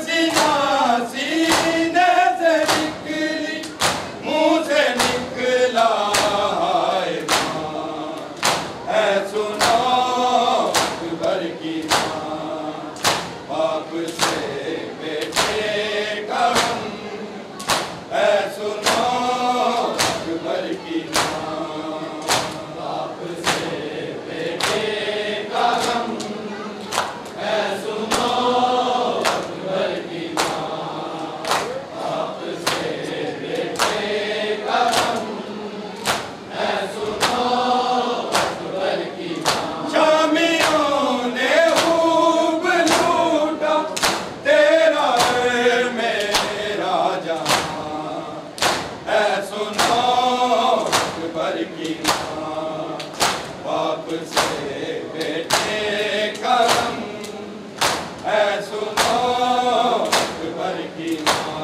सीना सीने से निकली, मुंह से निकला हाय माँ, है सुनो अकबर की माँ। बाप से बेटे का गम, है सुनो अकबर की माँ। बाप से बेटे का गम, है सुनो अकबर की माँ। बाप से बेटे का गम, है सुनो अकबर की माँ। शामियों ने खूब लूटा तेरा मेरा जहां, है सुनो अकबर की माँ। बाप से बेटे का गम, है सुनो अकबर की माँ।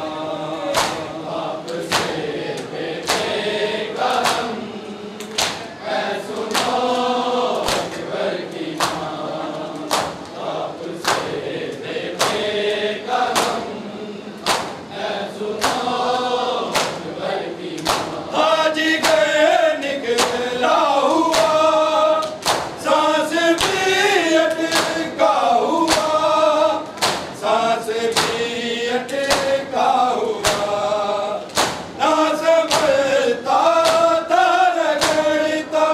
बाप से बेटे का गम, है सुनो अकबर की माँ। बाप से बेटे का गम, है सुनो अकबर की माँ। हाजी गए निकला हुआ, सांस भी अटका हुआ, सांस भी अटका हुआ। ना संभलता था रगड़ता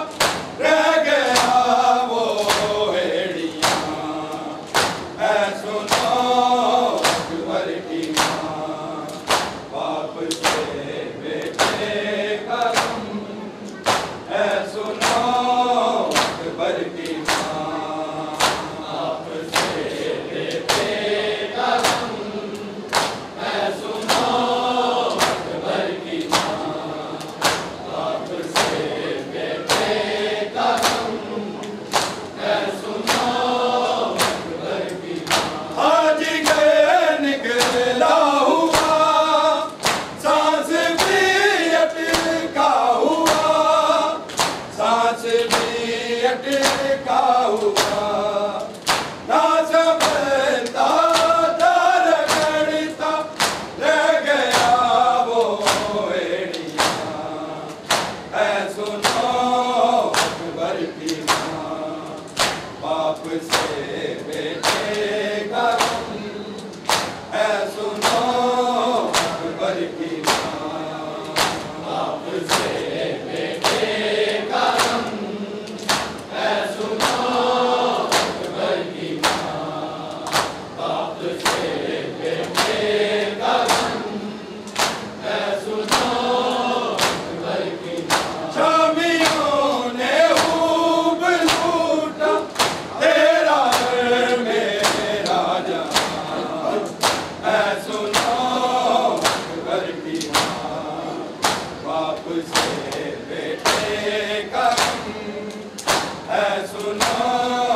रह गया वो हेड़ियाँ, है सुनो अकबर की माँ। बाप से बेटे का गम, है सुनो अकबर की माँ। बाप से बेटे का गम, है सुनो अकबर की माँ। बाप से बेटे का गम, है सुनो अकबर की माँ। आज गए निकला हुआ, सांस भी अटका हुआ, सांस भी अटका हुआ। ना संभलता था रगड़ता रह गया वो हेड़ियाँ, है सुनो अकबर की माँ। बाप से बेटे का गम, है सुनो अकबर की माँ। बाप से बेटे का गम, है सुनो अकबर की माँ। बाप से बेटे का गम, है सुनो अकबर की माँ। शामियों ने खूब लूटा तेरा मेरा जहां, है सुनो अकबर की माँ। बाप से बेटे का गम, है सुनो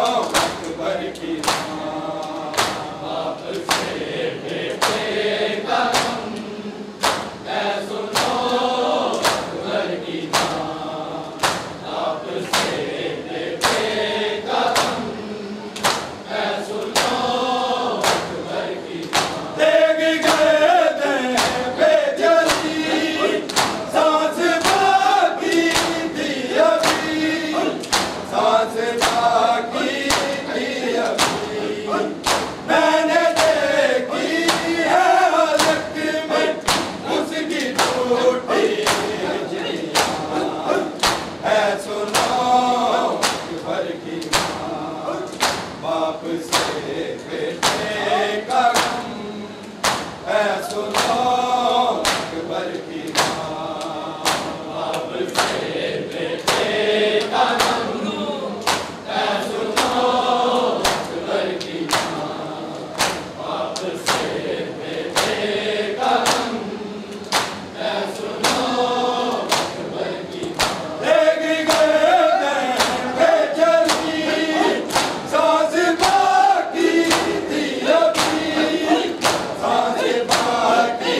अकबर की माँ। बाप से बेटे का गम, है सुनो अकबर की माँ। बाप से बेटे का गम, है सुनो अकबर की माँ। देख गए थे बेजली, सांस बाकी थी अभी, सांस बाकी थी अभी। मैंने देखी है हलक में उसकी टूटी हिजड़ियाँ, है सुनो अकबर की माँ। बाप से बेटे का गम, है सुनो अकबर की माँ। बाप से बेटे का गम, है सुनो अकबर की माँ। बाप से बेटे का गम, है सुनो अकबर की माँ। देख गए बेजली, सांस बाकी थी अभी, सांस बाकी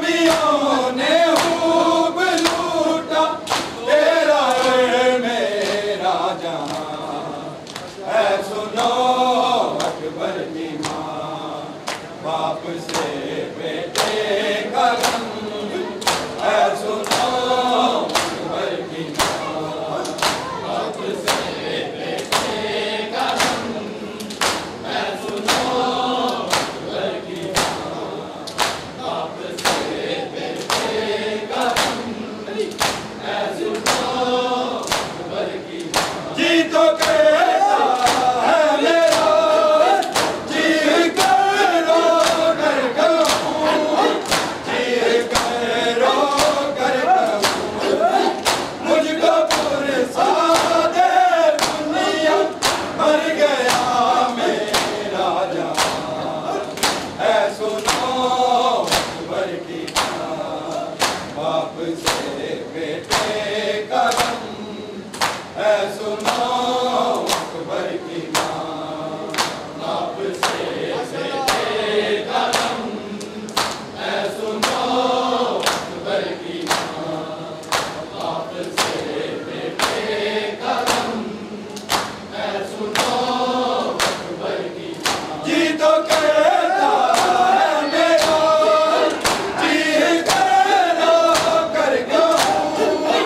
शामियों ने खूब लूटा तेरा मेरा जहां, ऐ सुनो अकबर की माँ, बाप से बेटे का गम, ऐ सुनो अकबर की माँ, बाप से बेटे का गम, ऐ सुनो अकबर की माँ, बाप से बेटे का गम, ऐ सुनो अकबर की माँ। जी तो कहता है मेरा जी करो कर कहूँ, जी करो कर कहूँ, मुझको पुरसा दे दुनिया, मर गया मेरा जहां, ऐ सुनो अकबर की माँ, बाप से बेटे का गम, ऐ सुनो अकबर की माँ, बाप से बेटे का गम, ऐ सुनो अकबर की माँ, बाप से बेटे का गम, ऐ सुनो अकबर की माँ। जी तो कहता है मेरा जी करो कर कहूँ,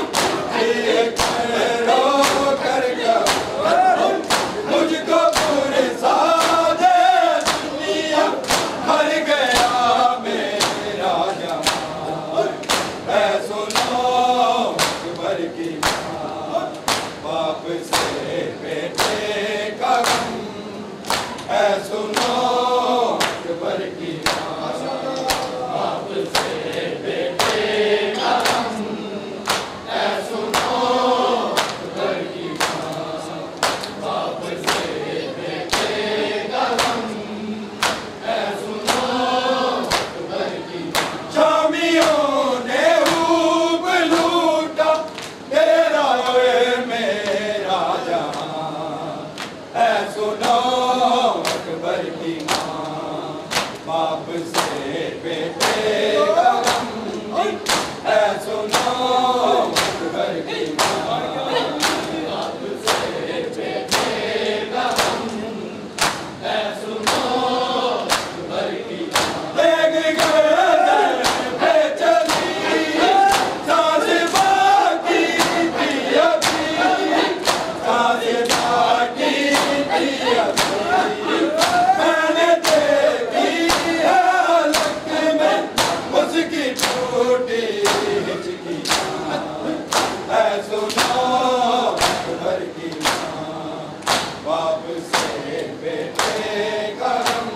जी करो कर कहूँ, मुझको पुरसा दे दुनिया, मर गया मेरा जहां, ऐ सुनो अकबर की माँ, बाप से बेटे का गम, ऐ सुनो अकबर की माँ, बाप से बेटे का गम, ऐ सुनो अकबर की माँ, बाप से बेटे का गम, ऐ सुनो अकबर की माँ। शामियों ने खूब लूटा तेरा मेरा जहां, ऐ सुनो अकबर की माँ, बाप से बेटे का गम, ऐ सुनो अकबर की माँ, बाप से बेटे का गम, ऐ सुनो अकबर की माँ। देख गर्दन पे चली सांस बाकी थी अभी, सांस बाकी थी अभी, मैंने देखी है अलग में उसकी टूटी हिचकियाँ, ऐ सुनो अकबर की माँ, बाप से बेटे का गम,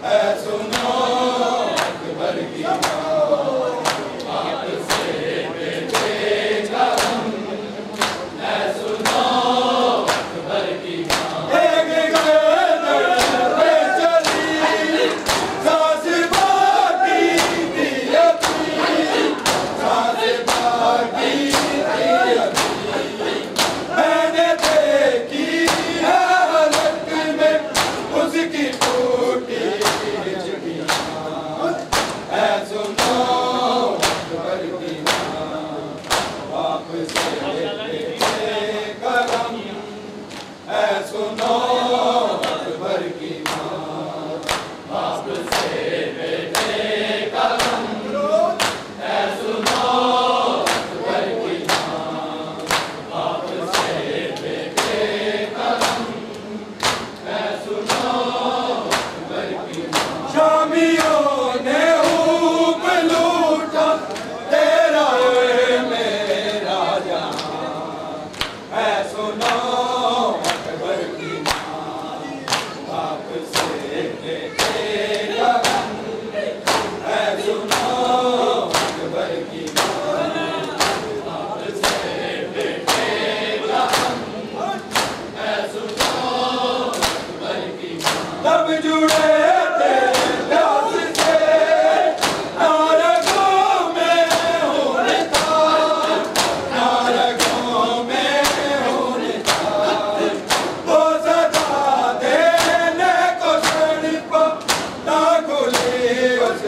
ऐ सुनो अकबर की माँ, बाप से बेटे का गम, ऐ सुनो अकबर की माँ। एक गर्दन पे चली सांस बाकी थी अभी, सांस बाकी थी अभी, मैंने देखी है अलग में उसकी टूटी हिचकियाँ, ऐ सुनो अकबर की माँ, बाप से बेटे का गम, ऐ सुनो अकबर की माँ, बाप से बेटे का गम, ऐ सुनो अकबर की माँ, बाप से बेटे का गम, ऐ सुनो अकबर की माँ। शामियों ने खूब लूटा तेरा मेरा जहां, ऐ सुनो अकबर की माँ, बाप से बेटे का गम, ऐ सुनो अकबर की माँ, बाप से बेटे का गम, ऐ सुनो अकबर की माँ। तब जुड़े थे प्यास से नारगों में होने था, नारगों में होने था, वो सदा देने को क्षण पर ना खुली उस